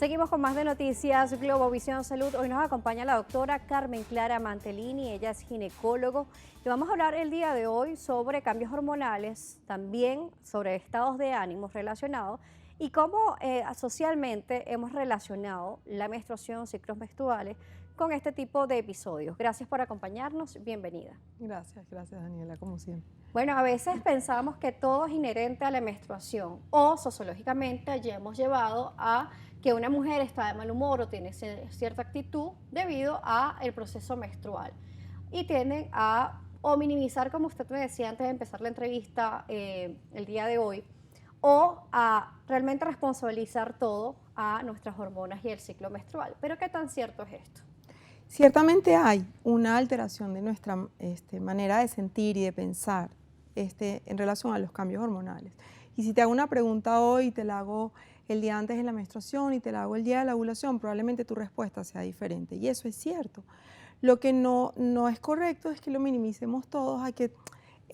Seguimos con más de noticias Globovisión Salud. Hoy nos acompaña la doctora Carmen Clara Mantellini, ella es ginecólogo y vamos a hablar el día de hoy sobre cambios hormonales, también sobre estados de ánimos relacionados y cómo socialmente hemos relacionado la menstruación, ciclos menstruales con este tipo de episodios. Gracias por acompañarnos, bienvenida. Gracias Daniela, como siempre. Bueno, a veces pensamos que todo es inherente a la menstruación o sociológicamente ya hemos llevado a que una mujer está de mal humor o tiene cierta actitud debido al proceso menstrual y tienden a o minimizar, como usted me decía antes de empezar la entrevista el día de hoy, o a realmente responsabilizar todo a nuestras hormonas y el ciclo menstrual. Pero ¿qué tan cierto es esto? Ciertamente hay una alteración de nuestra manera de sentir y de pensar en relación a los cambios hormonales. Y si te hago una pregunta hoy, te la hago el día antes de la menstruación y te la hago el día de la ovulación, probablemente tu respuesta sea diferente. Y eso es cierto. Lo que no es correcto es que lo minimicemos todos a que,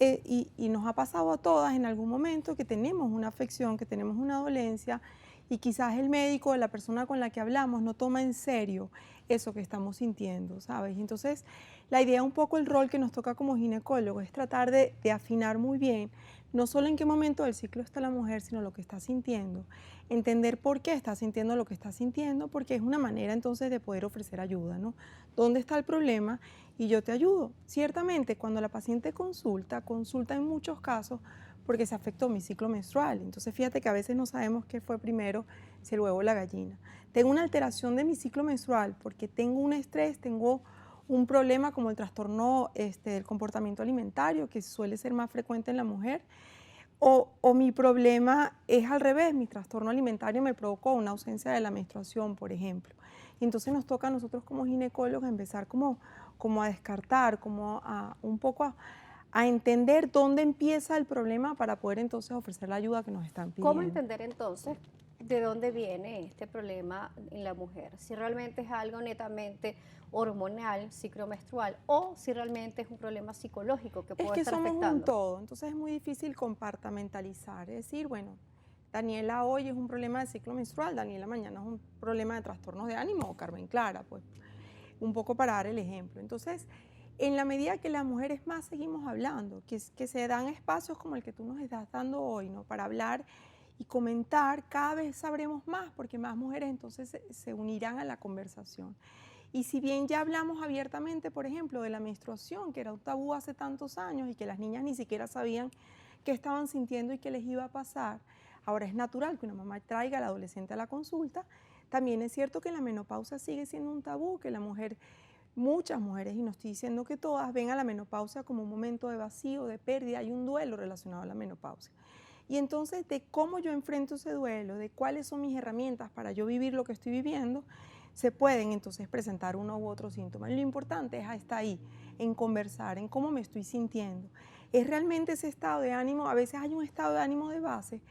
y nos ha pasado a todas en algún momento que tenemos una afección, que tenemos una dolencia y quizás el médico o la persona con la que hablamos no toma en serio eso que estamos sintiendo, ¿sabes? Entonces, la idea, un poco el rol que nos toca como ginecólogo es tratar de afinar muy bien, no solo en qué momento del ciclo está la mujer, sino lo que está sintiendo, entender por qué está sintiendo lo que está sintiendo, porque es una manera entonces de poder ofrecer ayuda, ¿no? ¿Dónde está el problema? Y yo te ayudo. Ciertamente, cuando la paciente consulta en muchos casos porque se afectó mi ciclo menstrual. Entonces, fíjate que a veces no sabemos qué fue primero, si el huevo o la gallina. Tengo una alteración de mi ciclo menstrual porque tengo un estrés, tengo un problema como el trastorno del comportamiento alimentario, que suele ser más frecuente en la mujer, o mi problema es al revés, mi trastorno alimentario me provocó una ausencia de la menstruación, por ejemplo. Y entonces nos toca a nosotros como ginecólogos empezar como a descartar, como a un poco a entender dónde empieza el problema para poder entonces ofrecer la ayuda que nos están ¿Cómo pidiendo. entender entonces de dónde viene este problema en la mujer? Si realmente es algo netamente hormonal, ciclomenstrual, o si realmente es un problema psicológico que Es puede que estar somos un afectando. todo, entonces es muy difícil compartamentalizar, es decir, bueno, Daniela hoy es un problema de ciclo menstrual, Daniela mañana es un problema de trastornos de ánimo, o Carmen Clara, pues un poco para dar el ejemplo. Entonces, en la medida que las mujeres más seguimos hablando, que se dan espacios como el que tú nos estás dando hoy, ¿no? Para hablar y comentar, cada vez sabremos más, porque más mujeres entonces se unirán a la conversación. Y si bien ya hablamos abiertamente, por ejemplo, de la menstruación, que era un tabú hace tantos años y que las niñas ni siquiera sabían qué estaban sintiendo y qué les iba a pasar, ahora es natural que una mamá traiga al adolescente a la consulta. También es cierto que la menopausia sigue siendo un tabú, que la mujer, muchas mujeres, y no estoy diciendo que todas, ven a la menopausia como un momento de vacío, de pérdida, hay un duelo relacionado a la menopausia. Y entonces, de cómo yo enfrento ese duelo, de cuáles son mis herramientas para yo vivir lo que estoy viviendo, se pueden entonces presentar uno u otro síntoma. Lo importante es estar ahí, en conversar, en cómo me estoy sintiendo. Es realmente ese estado de ánimo, a veces hay un estado de ánimo de base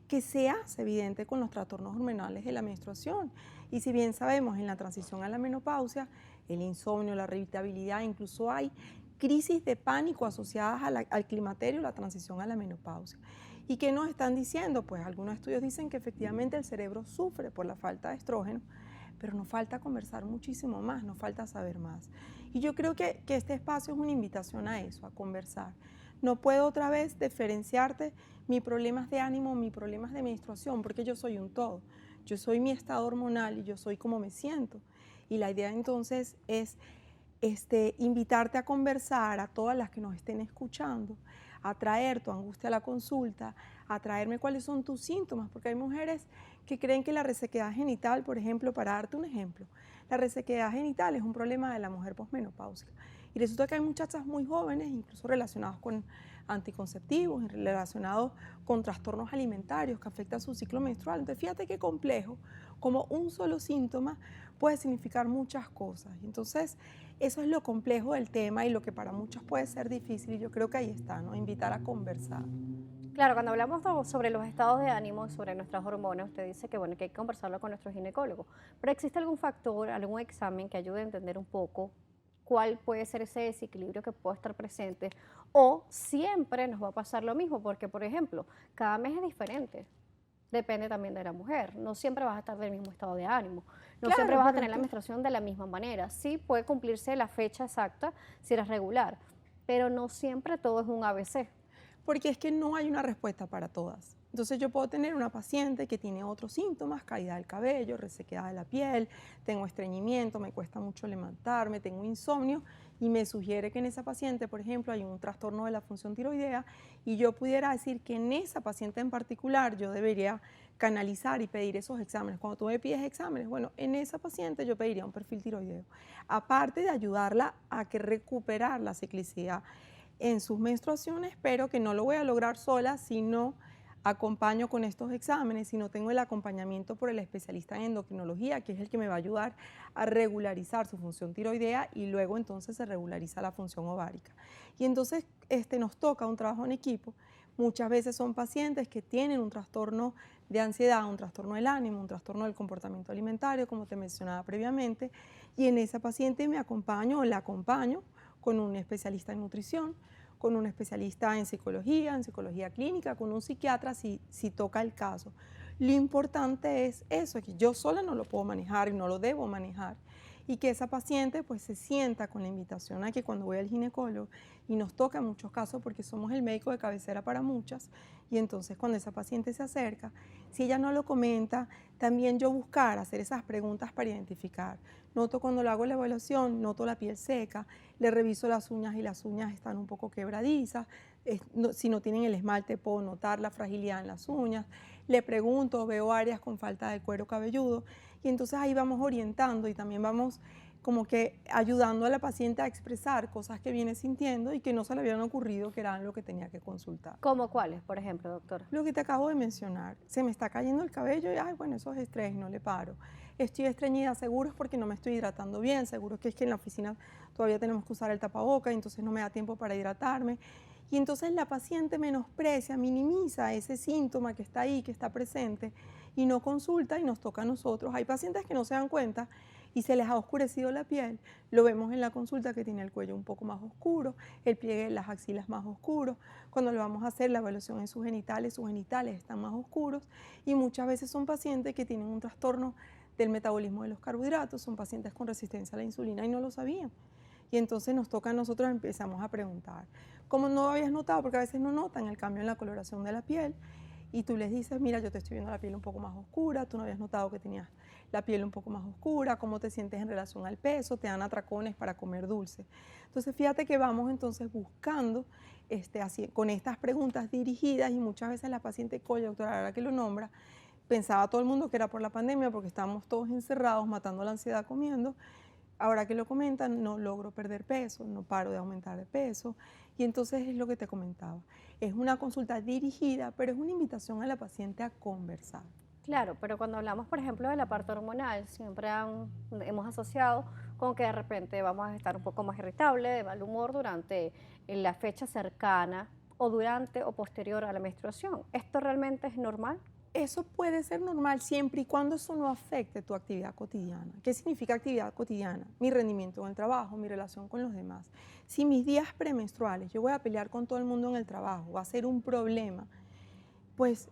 que se hace evidente con los trastornos hormonales de la menstruación. Y si bien sabemos en la transición a la menopausia, el insomnio, la irritabilidad, incluso hay crisis de pánico asociadas al climaterio, la transición a la menopausia. ¿Y qué nos están diciendo? Pues algunos estudios dicen que efectivamente el cerebro sufre por la falta de estrógeno, pero nos falta conversar muchísimo más, nos falta saber más. Y yo creo que este espacio es una invitación a eso, a conversar. No puedo otra vez diferenciarte mis problemas de ánimo, mis problemas de menstruación, porque yo soy un todo. Yo soy mi estado hormonal y yo soy como me siento. Y la idea entonces es invitarte a conversar a todas las que nos estén escuchando, a traer tu angustia a la consulta, a traerme cuáles son tus síntomas, porque hay mujeres que creen que la resequedad genital, por ejemplo, para darte un ejemplo, la resequedad genital es un problema de la mujer posmenopáusica. Y resulta que hay muchachas muy jóvenes, incluso relacionadas con anticonceptivos, relacionados con trastornos alimentarios que afectan su ciclo menstrual. Entonces, fíjate qué complejo, como un solo síntoma puede significar muchas cosas. Entonces, eso es lo complejo del tema y lo que para muchos puede ser difícil. Y yo creo que ahí está, ¿no? Invitar a conversar. Claro, cuando hablamos sobre los estados de ánimo, sobre nuestras hormonas, usted dice que, bueno, que hay que conversarlo con nuestro ginecólogo. Pero ¿existe algún factor, algún examen que ayude a entender un poco cuál puede ser ese desequilibrio que puede estar presente? O siempre nos va a pasar lo mismo, porque, por ejemplo, cada mes es diferente. depende también de la mujer. No siempre vas a estar del mismo estado de ánimo. No siempre Claro, vas a pero tener la menstruación de la misma manera. Sí puede cumplirse la fecha exacta si eres regular, pero no siempre todo es un ABC. porque es que no hay una respuesta para todas. Entonces yo puedo tener una paciente que tiene otros síntomas, caída del cabello, resequedad de la piel, tengo estreñimiento, me cuesta mucho levantarme, tengo insomnio y me sugiere que en esa paciente, por ejemplo, hay un trastorno de la función tiroidea y yo pudiera decir que en esa paciente en particular yo debería canalizar y pedir esos exámenes. Cuando tú me pides exámenes, bueno, en esa paciente yo pediría un perfil tiroideo, aparte de ayudarla a que recuperar la ciclicidad en sus menstruaciones, pero que no lo voy a lograr sola si no acompaño con estos exámenes, si no tengo el acompañamiento por el especialista en endocrinología, que es el que me va a ayudar a regularizar su función tiroidea y luego entonces se regulariza la función ovárica. Y entonces nos toca un trabajo en equipo. Muchas veces son pacientes que tienen un trastorno de ansiedad, un trastorno del ánimo, un trastorno del comportamiento alimentario, como te mencionaba previamente, y en esa paciente me acompaño o la acompaño con un especialista en nutrición, con un especialista en psicología clínica, con un psiquiatra si toca el caso. Lo importante es eso, que yo sola no lo puedo manejar y no lo debo manejar. Y que esa paciente pues se sienta con la invitación a que cuando voy al ginecólogo, y nos toca en muchos casos porque somos el médico de cabecera para muchas, y entonces cuando esa paciente se acerca, si ella no lo comenta, también yo buscar hacer esas preguntas para identificar. Noto cuando le hago la evaluación, noto la piel seca, le reviso las uñas y las uñas están un poco quebradizas, si no tienen el esmalte puedo notar la fragilidad en las uñas, le pregunto, veo áreas con falta de cuero cabelludo y entonces ahí vamos orientando y también vamos como que ayudando a la paciente a expresar cosas que viene sintiendo y que no se le habían ocurrido que eran lo que tenía que consultar. ¿Cómo cuáles, por ejemplo, doctora? Lo que te acabo de mencionar, se me está cayendo el cabello y, ay, bueno, eso es estrés, no le paro. Estoy estreñida, seguro es porque no me estoy hidratando bien, seguro que es que en la oficina todavía tenemos que usar el tapaboca y entonces no me da tiempo para hidratarme. Y entonces la paciente menosprecia, minimiza ese síntoma que está ahí, que está presente y no consulta y nos toca a nosotros. Hay pacientes que no se dan cuenta y se les ha oscurecido la piel. Lo vemos en la consulta que tiene el cuello un poco más oscuro, el pliegue de las axilas más oscuro. Cuando le vamos a hacer la evaluación en sus genitales están más oscuros y muchas veces son pacientes que tienen un trastorno del metabolismo de los carbohidratos, son pacientes con resistencia a la insulina y no lo sabían. Y entonces nos toca a nosotros, empezamos a preguntar, ¿cómo no habías notado? Porque a veces no notan el cambio en la coloración de la piel y tú les dices, mira, yo te estoy viendo la piel un poco más oscura, tú no habías notado que tenías la piel un poco más oscura, cómo te sientes en relación al peso, te dan atracones para comer dulce. Entonces fíjate que vamos entonces buscando así, con estas preguntas dirigidas y muchas veces la paciente, oye, doctora, ahora que lo nombra, pensaba todo el mundo que era por la pandemia porque estábamos todos encerrados matando la ansiedad comiendo. Ahora que lo comentan, no logro perder peso, no paro de aumentar de peso. Y entonces es lo que te comentaba. Es una consulta dirigida, pero es una invitación a la paciente a conversar. Claro, pero cuando hablamos, por ejemplo, de la parte hormonal, siempre hemos asociado con que de repente vamos a estar un poco más irritable, de mal humor durante la fecha cercana o durante o posterior a la menstruación. ¿Esto realmente es normal? Eso puede ser normal siempre y cuando eso no afecte tu actividad cotidiana. ¿Qué significa actividad cotidiana? Mi rendimiento en el trabajo, mi relación con los demás. Si mis días premenstruales, yo voy a pelear con todo el mundo en el trabajo, va a ser un problema, pues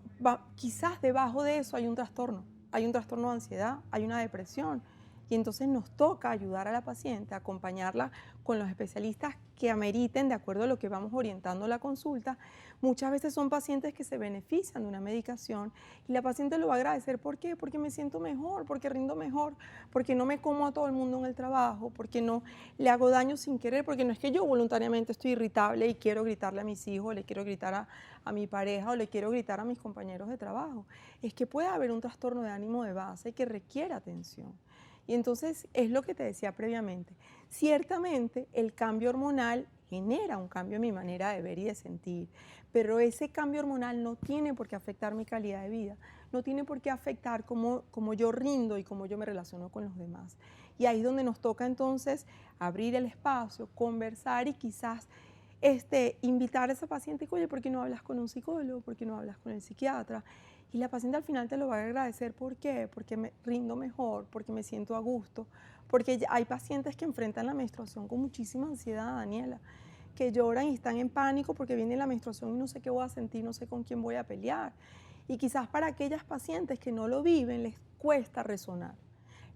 quizás debajo de eso hay un trastorno de ansiedad, hay una depresión. Y entonces nos toca ayudar a la paciente, acompañarla con los especialistas que ameriten de acuerdo a lo que vamos orientando la consulta. Muchas veces son pacientes que se benefician de una medicación y la paciente lo va a agradecer. ¿Por qué? Porque me siento mejor, porque rindo mejor, porque no me como a todo el mundo en el trabajo, porque no le hago daño sin querer, porque no es que yo voluntariamente estoy irritable y quiero gritarle a mis hijos, le quiero gritar a mi pareja o le quiero gritar a mis compañeros de trabajo. Es que puede haber un trastorno de ánimo de base que requiere atención. Y entonces es lo que te decía previamente. Ciertamente el cambio hormonal genera un cambio en mi manera de ver y de sentir, pero ese cambio hormonal no tiene por qué afectar mi calidad de vida, no tiene por qué afectar cómo yo rindo y cómo yo me relaciono con los demás. Y ahí es donde nos toca entonces abrir el espacio, conversar y quizás invitar a esa paciente, oye, ¿por qué no hablas con un psicólogo? ¿Por qué no hablas con el psiquiatra? Y la paciente al final te lo va a agradecer. ¿Por qué? Porque me rindo mejor, porque me siento a gusto, porque hay pacientes que enfrentan la menstruación con muchísima ansiedad, Daniela, que lloran y están en pánico porque viene la menstruación y no sé qué voy a sentir, no sé con quién voy a pelear. Y quizás para aquellas pacientes que no lo viven les cuesta resonar,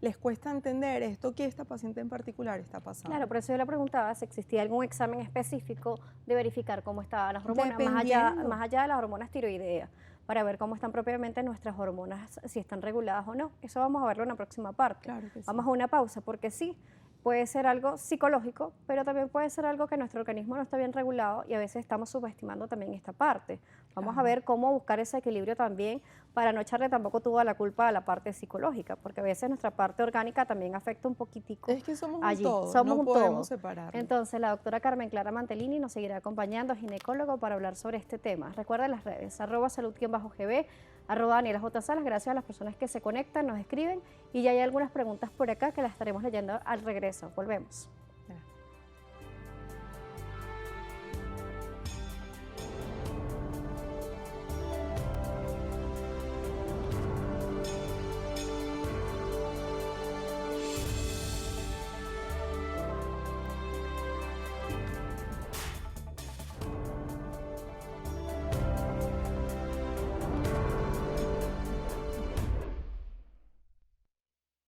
les cuesta entender esto que esta paciente en particular está pasando. Claro, por eso yo le preguntaba si existía algún examen específico de verificar cómo estaban las hormonas, Dependiendo. más allá de las hormonas tiroideas, para ver cómo están propiamente nuestras hormonas, si están reguladas o no. Eso vamos a verlo en la próxima parte. Claro que sí. Vamos a una pausa, porque sí, puede ser algo psicológico, pero también puede ser algo que nuestro organismo no está bien regulado y a veces estamos subestimando también esta parte. Vamos a Claro. ver cómo buscar ese equilibrio también para no echarle tampoco toda la culpa a la parte psicológica, porque a veces nuestra parte orgánica también afecta un poquitico Es que somos allí. un todo, Somos no un podemos todo. separarlo. Entonces, la doctora Carmen Clara Mantelini nos seguirá acompañando, ginecólogo, para hablar sobre este tema. Recuerden las redes, @salud_gb, @Daniela J. Salas. Gracias a las personas que se conectan, nos escriben y ya hay algunas preguntas por acá que las estaremos leyendo al regreso. Volvemos.